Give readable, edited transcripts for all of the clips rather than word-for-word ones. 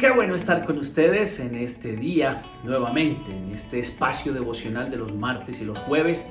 Qué bueno estar con ustedes en este día nuevamente, en este espacio devocional de los martes y los jueves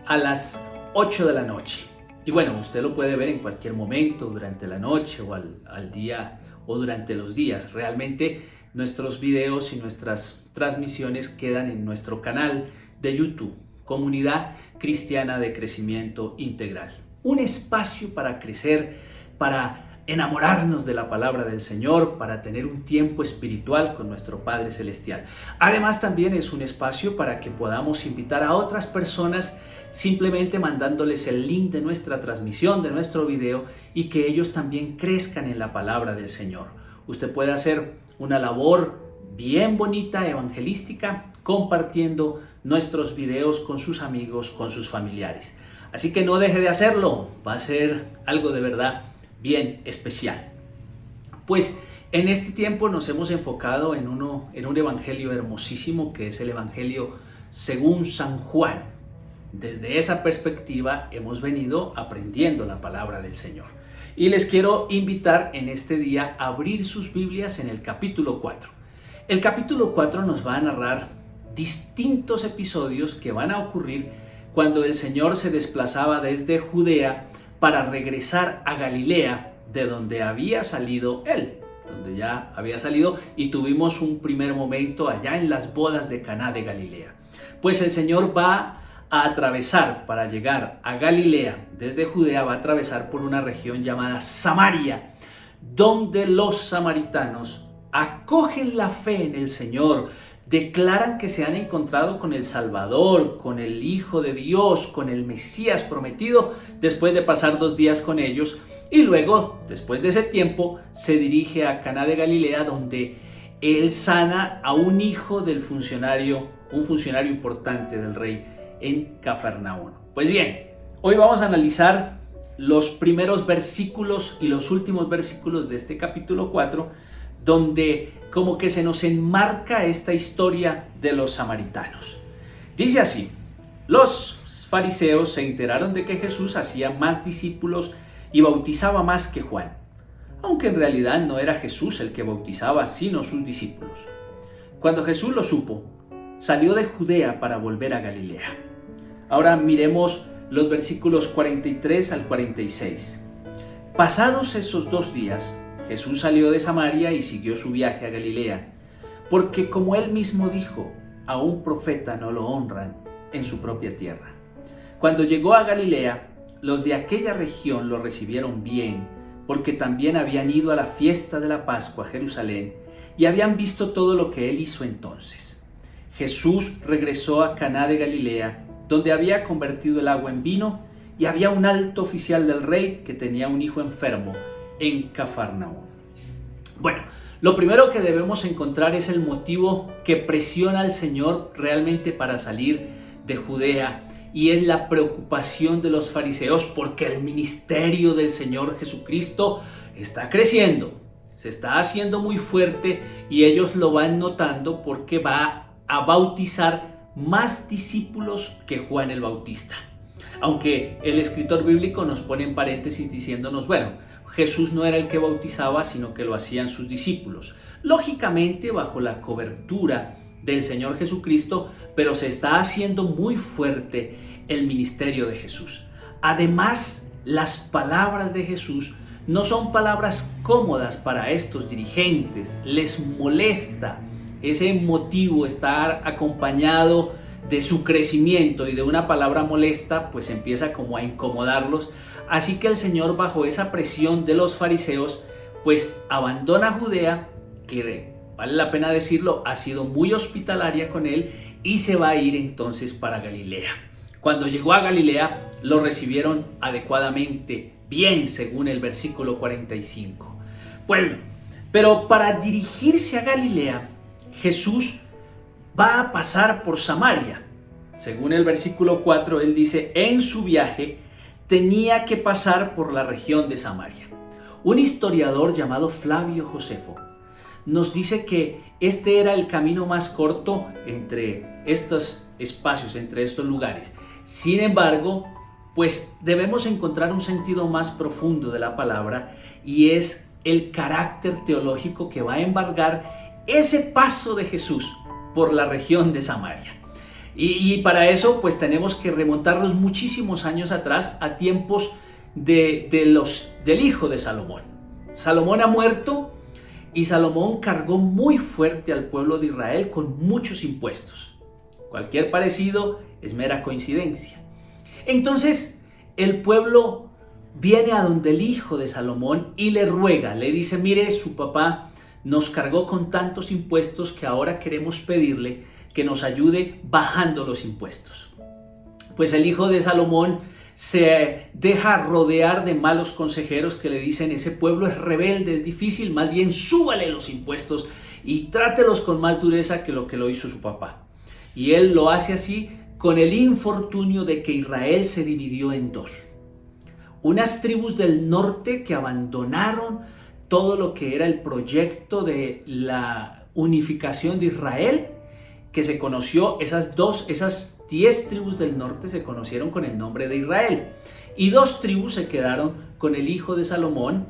a las 8 de la noche. Y bueno, usted lo puede ver en cualquier momento, durante la noche o al día o durante los días. Realmente nuestros videos y nuestras transmisiones quedan en nuestro canal de YouTube, Comunidad Cristiana de Crecimiento Integral. Un espacio para crecer, para enamorarnos de la palabra del Señor, para tener un tiempo espiritual con nuestro Padre Celestial. Además, también es un espacio para que podamos invitar a otras personas simplemente mandándoles el link de nuestra transmisión, de nuestro video, y que ellos también crezcan en la palabra del Señor. Usted puede hacer una labor bien bonita, evangelística, compartiendo nuestros videos con sus amigos, con sus familiares. Así que no deje de hacerlo, va a ser algo de verdad bien especial. Pues en este tiempo nos hemos enfocado en un evangelio hermosísimo, que es el Evangelio según San Juan. Desde esa perspectiva hemos venido aprendiendo la palabra del Señor. Y les quiero invitar en este día a abrir sus Biblias en el capítulo 4. El capítulo 4 nos va a narrar distintos episodios que van a ocurrir cuando el Señor se desplazaba desde Judea para regresar a Galilea, de donde había salido él, donde ya había salido, y tuvimos un primer momento allá en las bodas de Caná de Galilea. Pues el Señor va a atravesar, para llegar a Galilea, desde Judea, va a atravesar por una región llamada Samaria, donde los samaritanos acogen la fe en el Señor, declaran que se han encontrado con el Salvador, con el Hijo de Dios, con el Mesías prometido, después de pasar 2 días con ellos. Y luego, después de ese tiempo, se dirige a Caná de Galilea, donde él sana a un hijo del funcionario, un funcionario importante del rey en Cafarnaúm. Pues bien, hoy vamos a analizar los primeros versículos y los últimos versículos de este capítulo 4, donde como que se nos enmarca esta historia de los samaritanos. Dice así: los fariseos se enteraron de que Jesús hacía más discípulos y bautizaba más que Juan, aunque en realidad no era Jesús el que bautizaba, sino sus discípulos. Cuando Jesús lo supo, salió de Judea para volver a Galilea. Ahora miremos los versículos 43 al 46. Pasados esos 2 días, Jesús salió de Samaria y siguió su viaje a Galilea, porque como él mismo dijo, a un profeta no lo honran en su propia tierra. Cuando llegó a Galilea, los de aquella región lo recibieron bien, porque también habían ido a la fiesta de la Pascua a Jerusalén y habían visto todo lo que él hizo entonces. Jesús regresó a Caná de Galilea, donde había convertido el agua en vino, y había un alto oficial del rey que tenía un hijo enfermo en Cafarnaúm. Bueno, lo primero que debemos encontrar es el motivo que presiona al Señor realmente para salir de Judea, y es la preocupación de los fariseos porque el ministerio del Señor Jesucristo está creciendo, se está haciendo muy fuerte, y ellos lo van notando porque va a bautizar más discípulos que Juan el Bautista. Aunque el escritor bíblico nos pone en paréntesis diciéndonos, bueno, Jesús no era el que bautizaba, sino que lo hacían sus discípulos. Lógicamente bajo la cobertura del Señor Jesucristo, pero se está haciendo muy fuerte el ministerio de Jesús. Además, las palabras de Jesús no son palabras cómodas para estos dirigentes. Les molesta ese motivo, estar acompañado de su crecimiento, y de una palabra molesta pues empieza como a incomodarlos. Así que el Señor, bajo esa presión de los fariseos, pues abandona Judea, que vale la pena decirlo, ha sido muy hospitalaria con él, y se va a ir entonces para Galilea. Cuando llegó a Galilea, lo recibieron adecuadamente bien, según el versículo 45. Bueno, pero para dirigirse a Galilea, Jesús va a pasar por Samaria. Según el versículo 4, él dice, en su viaje tenía que pasar por la región de Samaria. Un historiador llamado Flavio Josefo nos dice que este era el camino más corto entre estos espacios, entre estos lugares. Sin embargo, pues debemos encontrar un sentido más profundo de la palabra, y es el carácter teológico que va a embargar ese paso de Jesús por la región de Samaria. Y para eso pues tenemos que remontarnos muchísimos años atrás a tiempos del hijo de Salomón. Salomón ha muerto y Salomón cargó muy fuerte al pueblo de Israel con muchos impuestos. Cualquier parecido es mera coincidencia. Entonces el pueblo viene a donde el hijo de Salomón y le ruega, le dice: mire, su papá nos cargó con tantos impuestos que ahora queremos pedirle que nos ayude bajando los impuestos. Pues el hijo de Salomón se deja rodear de malos consejeros que le dicen: ese pueblo es rebelde, es difícil, más bien súbale los impuestos y trátelos con más dureza que lo hizo su papá. Y él lo hace así con el infortunio de que Israel se dividió en dos. Unas tribus del norte que abandonaron todo lo que era el proyecto de la unificación de Israel, que se conoció, esas 10 tribus del norte se conocieron con el nombre de Israel, y 2 tribus se quedaron con el hijo de Salomón,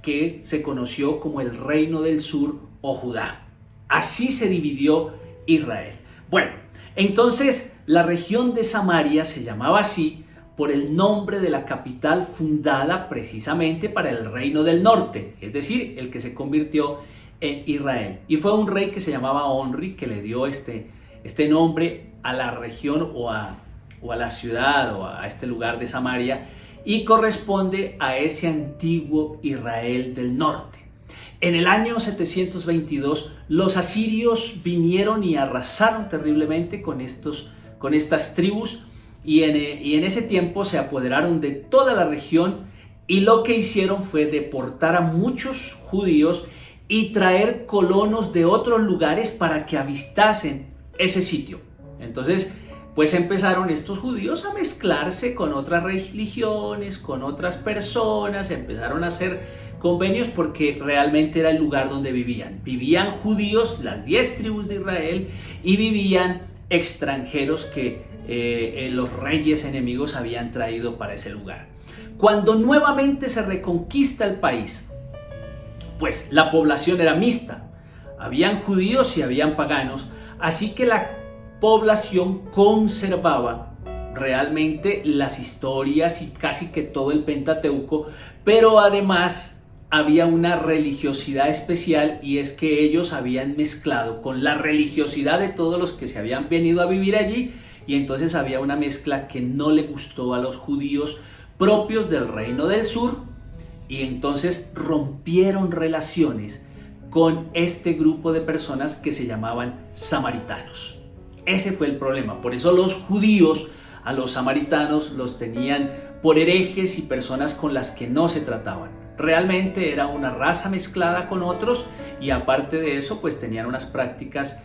que se conoció como el reino del sur o Judá. Así se dividió Israel. Bueno, entonces la región de Samaria se llamaba así por el nombre de la capital fundada precisamente para el reino del norte, es decir, el que se convirtió en Israel. Y fue un rey que se llamaba Onri que le dio este nombre a la región o a la ciudad o a este lugar de Samaria, y corresponde a ese antiguo Israel del norte. En el año 722 los asirios vinieron y arrasaron terriblemente con estas tribus, y en ese tiempo se apoderaron de toda la región, y lo que hicieron fue deportar a muchos judíos y traer colonos de otros lugares para que avistasen ese sitio. Entonces pues empezaron estos judíos a mezclarse con otras religiones, con otras personas, empezaron a hacer convenios porque realmente era el lugar donde vivían. Vivían judíos, las 10 tribus de Israel, y vivían extranjeros que los reyes enemigos habían traído para ese lugar. Cuando nuevamente se reconquista el país, pues la población era mixta, habían judíos y habían paganos, así que la población conservaba realmente las historias y casi que todo el Pentateuco, pero además había una religiosidad especial, y es que ellos habían mezclado con la religiosidad de todos los que se habían venido a vivir allí, y entonces había una mezcla que no le gustó a los judíos propios del reino del sur, y entonces rompieron relaciones con este grupo de personas que se llamaban samaritanos. Ese fue el problema. Por eso los judíos a los samaritanos los tenían por herejes y personas con las que no se trataban. Realmente era una raza mezclada con otros, y aparte de eso pues tenían unas prácticas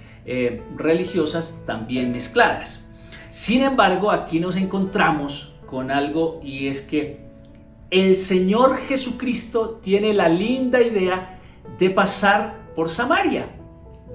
religiosas también mezcladas. Sin embargo, aquí nos encontramos con algo, y es que el Señor Jesucristo tiene la linda idea de pasar por Samaria,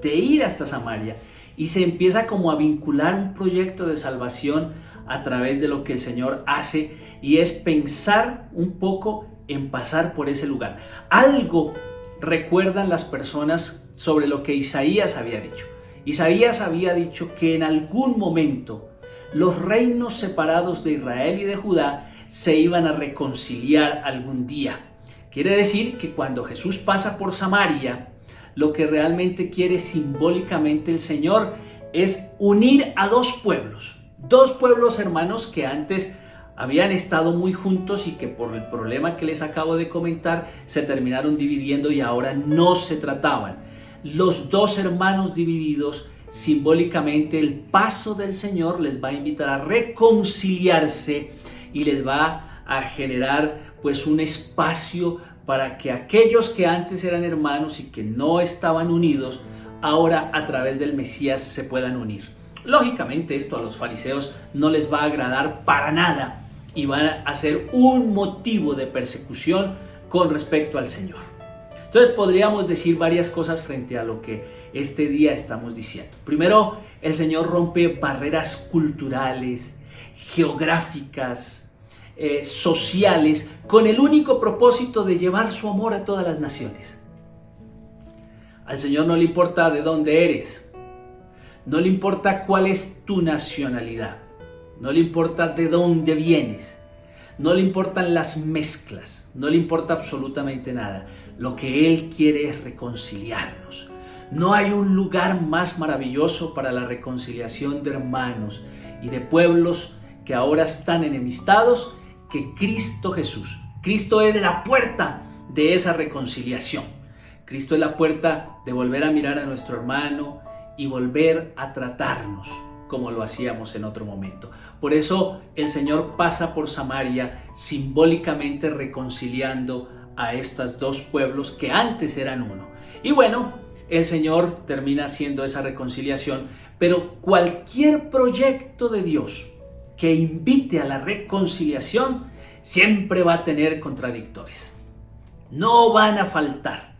de ir hasta Samaria, y se empieza como a vincular un proyecto de salvación a través de lo que el Señor hace, y es pensar un poco en pasar por ese lugar. Algo recuerdan las personas sobre lo que Isaías había dicho. Isaías había dicho que en algún momento los reinos separados de Israel y de Judá se iban a reconciliar algún día. Quiere decir que cuando Jesús pasa por Samaria, lo que realmente quiere simbólicamente el Señor es unir a dos pueblos hermanos que antes habían estado muy juntos y que por el problema que les acabo de comentar se terminaron dividiendo y ahora no se trataban. Los dos hermanos divididos, simbólicamente el paso del Señor les va a invitar a reconciliarse y les va a generar pues un espacio para que aquellos que antes eran hermanos y que no estaban unidos, ahora a través del Mesías se puedan unir. Lógicamente esto a los fariseos no les va a agradar para nada y van a ser un motivo de persecución con respecto al Señor. Entonces podríamos decir varias cosas frente a lo que este día estamos diciendo. Primero, el Señor rompe barreras culturales, geográficas, sociales, con el único propósito de llevar su amor a todas las naciones. Al Señor no le importa de dónde eres, no le importa cuál es tu nacionalidad, no le importa de dónde vienes, no le importan las mezclas, no le importa absolutamente nada. Lo que Él quiere es reconciliarnos. No hay un lugar más maravilloso para la reconciliación de hermanos y de pueblos que ahora están enemistados que Cristo Jesús. Cristo es la puerta de esa reconciliación. Cristo es la puerta de volver a mirar a nuestro hermano y volver a tratarnos como lo hacíamos en otro momento. Por eso el Señor pasa por Samaria, simbólicamente reconciliando a estos dos pueblos que antes eran uno. Y bueno, el Señor termina haciendo esa reconciliación, pero cualquier proyecto de Dios que invite a la reconciliación siempre va a tener contradictores. No van a faltar.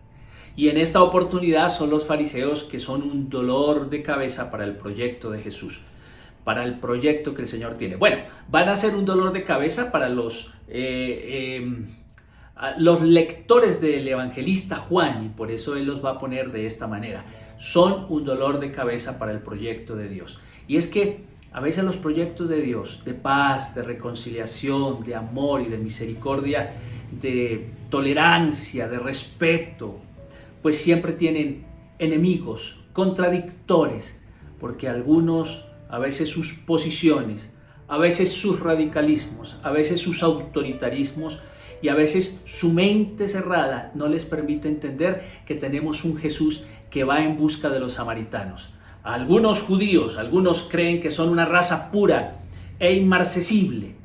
Y en esta oportunidad son los fariseos, que son un dolor de cabeza para el proyecto de Jesús, para el proyecto que el Señor tiene. Bueno, van a ser un dolor de cabeza para los lectores del evangelista Juan, y por eso él los va a poner de esta manera. Son un dolor de cabeza para el proyecto de Dios. Y es que a veces los proyectos de Dios, de paz, de reconciliación, de amor y de misericordia, de tolerancia, de respeto, pues siempre tienen enemigos, contradictores, porque algunos, a veces sus posiciones, a veces sus radicalismos, a veces sus autoritarismos y a veces su mente cerrada no les permite entender que tenemos un Jesús que va en busca de los samaritanos. Algunos judíos, algunos creen que son una raza pura e inmarcesible,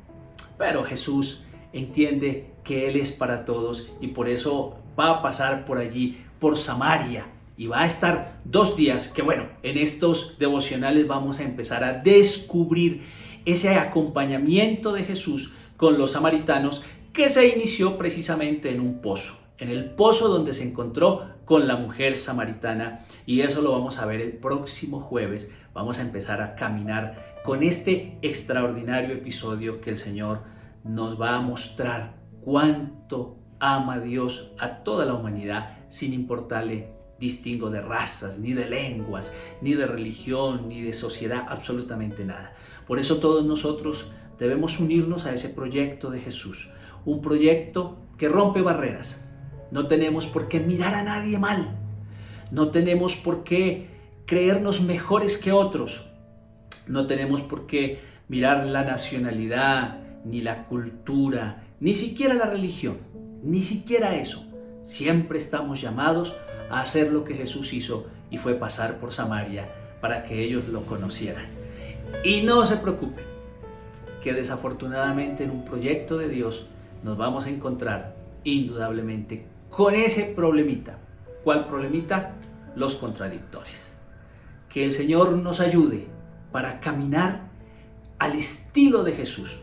pero Jesús entiende que Él es para todos y por eso va a pasar por allí, por Samaria, y va a estar 2 días que, bueno, en estos devocionales vamos a empezar a descubrir ese acompañamiento de Jesús con los samaritanos, que se inició precisamente en un pozo, en el pozo donde se encontró con la mujer samaritana, y eso lo vamos a ver el próximo jueves. Vamos a empezar a caminar con este extraordinario episodio que el Señor nos va a mostrar cuánto ama Dios a toda la humanidad, sin importarle distingo de razas, ni de lenguas, ni de religión, ni de sociedad, absolutamente nada. Por eso todos nosotros debemos unirnos a ese proyecto de Jesús, un proyecto que rompe barreras. No tenemos por qué mirar a nadie mal, no tenemos por qué creernos mejores que otros, no tenemos por qué mirar la nacionalidad, ni la cultura, ni siquiera la religión, ni siquiera eso. Siempre estamos llamados a hacer lo que Jesús hizo, y fue pasar por Samaria para que ellos lo conocieran. Y no se preocupen, que desafortunadamente en un proyecto de Dios nos vamos a encontrar indudablemente con ese problemita. ¿Cuál problemita? Los contradictores. Que el Señor nos ayude para caminar al estilo de Jesús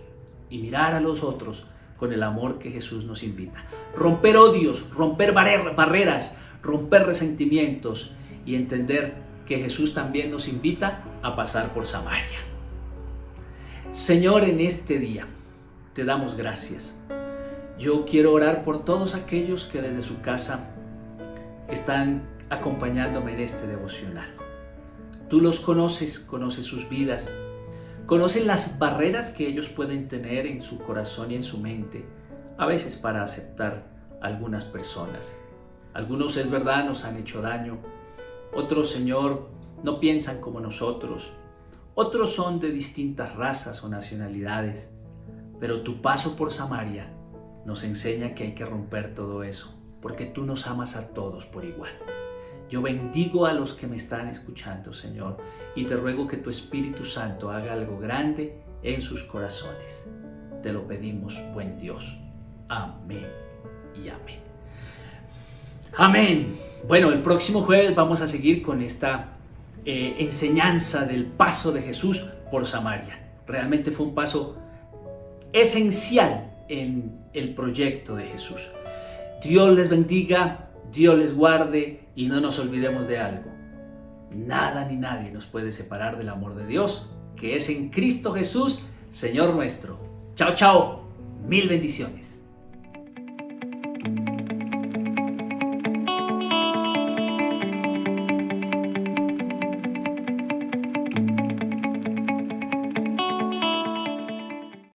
y mirar a los otros con el amor que Jesús nos invita. Romper odios, romper barreras, romper resentimientos y entender que Jesús también nos invita a pasar por Samaria. Señor, en este día te damos gracias. Yo quiero orar por todos aquellos que desde su casa están acompañándome en este devocional. Tú los conoces, conoces sus vidas, conoces las barreras que ellos pueden tener en su corazón y en su mente, a veces para aceptar a algunas personas. Algunos, es verdad, nos han hecho daño. Otros, Señor, no piensan como nosotros. Otros son de distintas razas o nacionalidades. Pero tu paso por Samaria nos enseña que hay que romper todo eso, porque tú nos amas a todos por igual. Yo bendigo a los que me están escuchando, Señor, y te ruego que tu Espíritu Santo haga algo grande en sus corazones. Te lo pedimos, buen Dios. Amén y amén. Amén. Bueno, el próximo jueves vamos a seguir con esta enseñanza del paso de Jesús por Samaria. Realmente fue un paso esencial en el proyecto de Jesús. Dios les bendiga, Dios les guarde, y no nos olvidemos de algo. Nada ni nadie nos puede separar del amor de Dios, que es en Cristo Jesús, Señor nuestro. Chao, chao. Mil bendiciones.